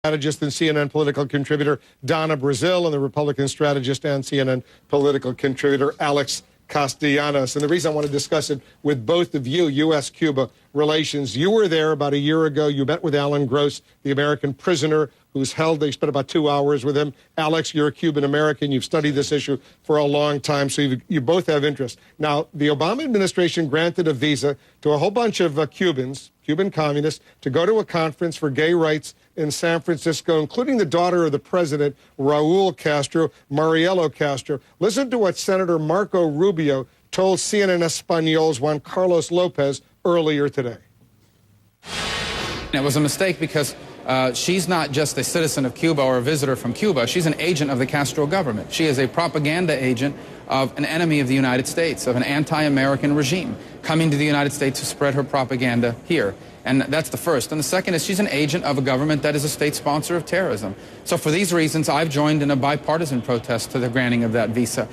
Strategist and CNN political contributor Donna Brazil, and the Republican strategist and CNN political contributor Alex Castellanos. And the reason I want to discuss it with both of you, U.S.-Cuba relations, you were there about a year ago. You met with Alan Gross, the American prisoner who's held. They spent about 2 hours with him. Alex, you're a Cuban-American. You've studied this issue for a long time, so you both have interest. Now, the Obama administration granted a visa to a whole bunch of Cubans, Cuban communists, to go to a conference for gay rights in San Francisco, including the daughter of the president, Raul Castro, Mariela Castro. Listen to what Senator Marco Rubio told CNN Español's Juan Carlos Lopez earlier today. It was a mistake because she's not just a citizen of Cuba or a visitor from Cuba. She's an agent of the Castro government. She is a propaganda agent of an enemy of the United States, of an anti-American regime, coming to the United States to spread her propaganda here. And that's the first. And the second is she's an agent of a government that is a state sponsor of terrorism. So for these reasons, I've joined in a bipartisan protest to the granting of that visa.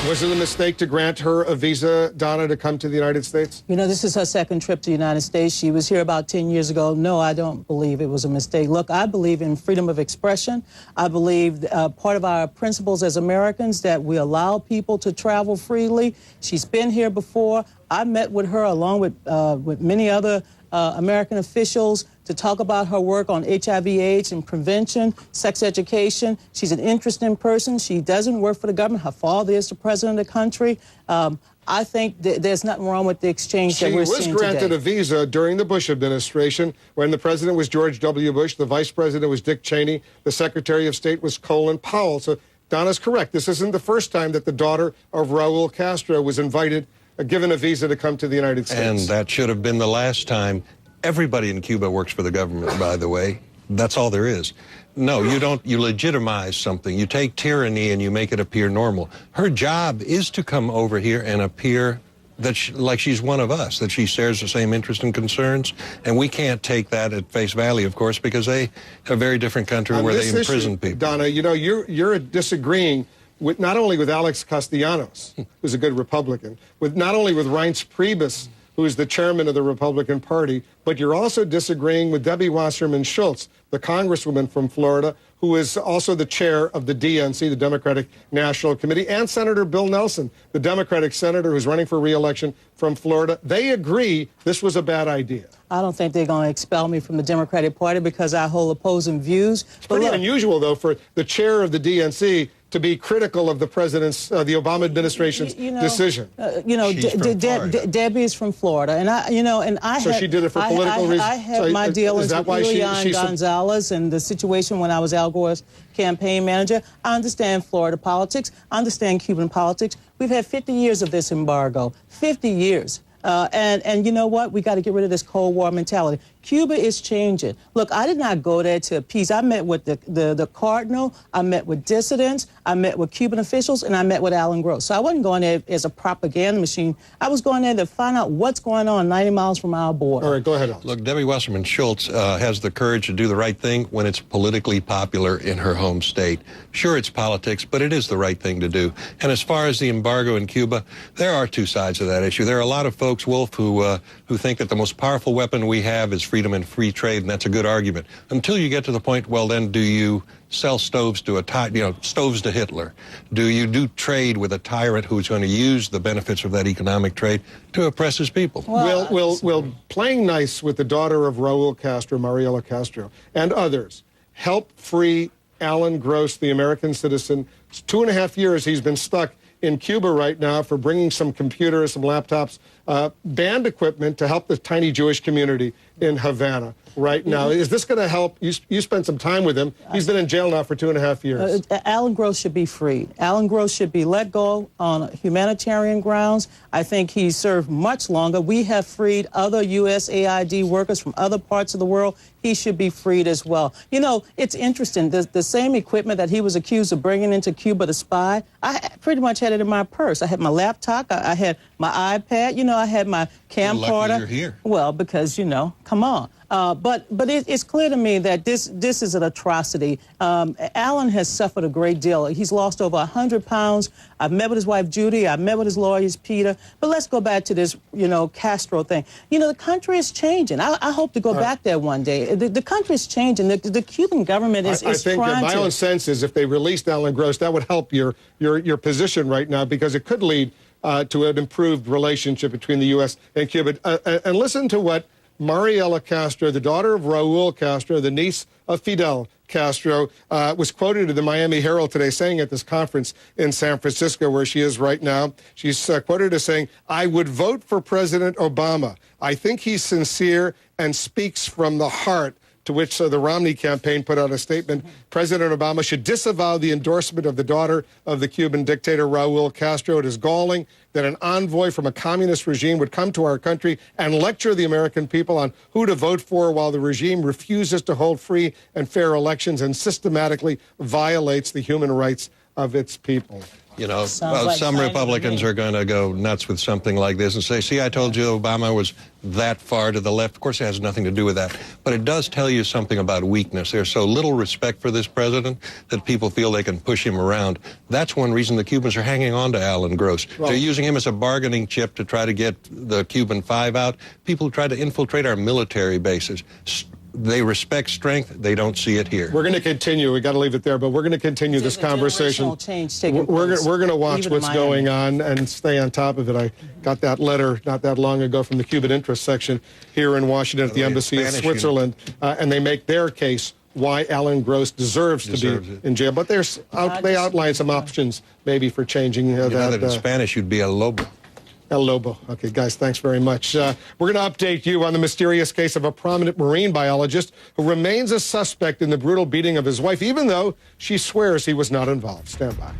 Was it a mistake to grant her a visa, Donna, to come to the United States? You know, this is her second trip to the United States. She was here about 10 years ago. No, I don't believe it was a mistake. Look, I believe in freedom of expression. I believe part of our principles as Americans that we allow people to travel freely. She's been here before. I met with her along with many other American officials to talk about her work on HIV/AIDS and prevention, sex education. She's an interesting person. She doesn't work for the government. Her father is the president of the country. I think there's nothing wrong with the exchange that we're seeing today. She was granted a visa during the Bush administration when the president was George W. Bush, the vice president was Dick Cheney, the secretary of state was Colin Powell. So Donna's correct. This isn't the first time that the daughter of Raul Castro was invited, given a visa to come to the United States. And that should have been the last time. Everybody in Cuba works for the government, by the way. That's all there is. No, you don't. You legitimize something. You take tyranny and you make it appear normal. Her job is to come over here and appear that like she's one of us, that she shares the same interests and concerns. And we can't take that at face value, of course, because they have a very different country where they imprison people. Donna, you know, you're disagreeing with not only with Alex Castellanos, who's a good Republican, not only with Reince Priebus, who is the chairman of the Republican Party, but you're also disagreeing with Debbie Wasserman Schultz, the congresswoman from Florida, who is also the chair of the DNC, the Democratic National Committee, and Senator Bill Nelson, the Democratic senator who's running for re-election from Florida. They agree this was a bad idea. I don't think they're going to expel me from the Democratic Party because I hold opposing views. It's pretty unusual, though, for the chair of the DNC to be critical of the president's, the Obama administration's decision. Debbie is from Florida, and So she did it for political reasons. I had my dealings with Elian Gonzalez and the situation when I was Al Gore's campaign manager. I understand Florida politics. I understand Cuban politics. We've had 50 years of this embargo. 50 years. And you know what? We got to get rid of this Cold War mentality. Cuba is changing. Look, I did not go there to appease. I met with the cardinal. I met with dissidents. I met with Cuban officials, and I met with Alan Gross. So I wasn't going there as a propaganda machine. I was going there to find out what's going on 90 miles from our border. All right, go ahead, Alex. Look, Debbie Wasserman Schultz has the courage to do the right thing when it's politically popular in her home state. Sure, it's politics, but it is the right thing to do. And as far as the embargo in Cuba, there are two sides of that issue. There are a lot of folks, Wolf, who think that the most powerful weapon we have is freedom and free trade, and that's a good argument. Until you get to the point, well, then do you sell stoves to stoves to Hitler? Do you do trade with a tyrant who's going to use the benefits of that economic trade to oppress his people? Well, will playing nice with the daughter of Raul Castro, Mariela Castro, and others help free Alan Gross, the American citizen? It's 2.5 years he's been stuck in Cuba right now for bringing some computers, some laptops, band equipment to help the tiny Jewish community in Havana right now. Is this going to help? You spent some time with him. He's been in jail now for 2.5 years. Alan Gross should be freed. Alan Gross should be let go on humanitarian grounds. I think he served much longer. We have freed other USAID workers from other parts of the world. He should be freed as well. You know, it's interesting. The same equipment that he was accused of bringing into Cuba to spy, I pretty much had it in my purse. I had my laptop. I had my iPad. You know, I had my camcorder. You're here. Well, because, come on. But it's clear to me that this is an atrocity. Alan has suffered a great deal. He's lost over 100 pounds. I've met with his wife, Judy. I've met with his lawyers, Peter. But let's go back to this, Castro thing. The country is changing. I hope to go back there one day. The country is changing. The Cuban government is I think trying my own sense is if they released Alan Gross, that would help your position right now, because it could lead to an improved relationship between the U.S. and Cuba. And listen to what Mariela Castro, the daughter of Raul Castro, the niece of Fidel Castro, was quoted in the Miami Herald today saying at this conference in San Francisco, where she is right now. She's quoted as saying, "I would vote for President Obama. I think he's sincere and speaks from the heart." To which the Romney campaign put out a statement. President Obama should disavow the endorsement of the daughter of the Cuban dictator Raul Castro. It is galling that an envoy from a communist regime would come to our country and lecture the American people on who to vote for while the regime refuses to hold free and fair elections and systematically violates the human rights of its people. Some Republicans are going to go nuts with something like this and say, see, I told you Obama was that far to the left. Of course, it has nothing to do with that. But it does tell you something about weakness. There's so little respect for this president that people feel they can push him around. That's one reason the Cubans are hanging on to Alan Gross. They're using him as a bargaining chip to try to get the Cuban Five out. People who try to infiltrate our military bases. They respect strength. They don't see it here. We're going to continue. We got to leave it there, but we're going to continue this conversation. We're going to watch what's going on and stay on top of it. I got that letter not that long ago from the Cuban interest section here in Washington at the Embassy of Switzerland, and they make their case why Alan Gross deserves to be in jail. But they outline some options maybe for changing that. In Spanish, you'd be a lobo. El Lobo. Okay, guys, thanks very much. We're going to update you on the mysterious case of a prominent marine biologist who remains a suspect in the brutal beating of his wife, even though she swears he was not involved. Stand by.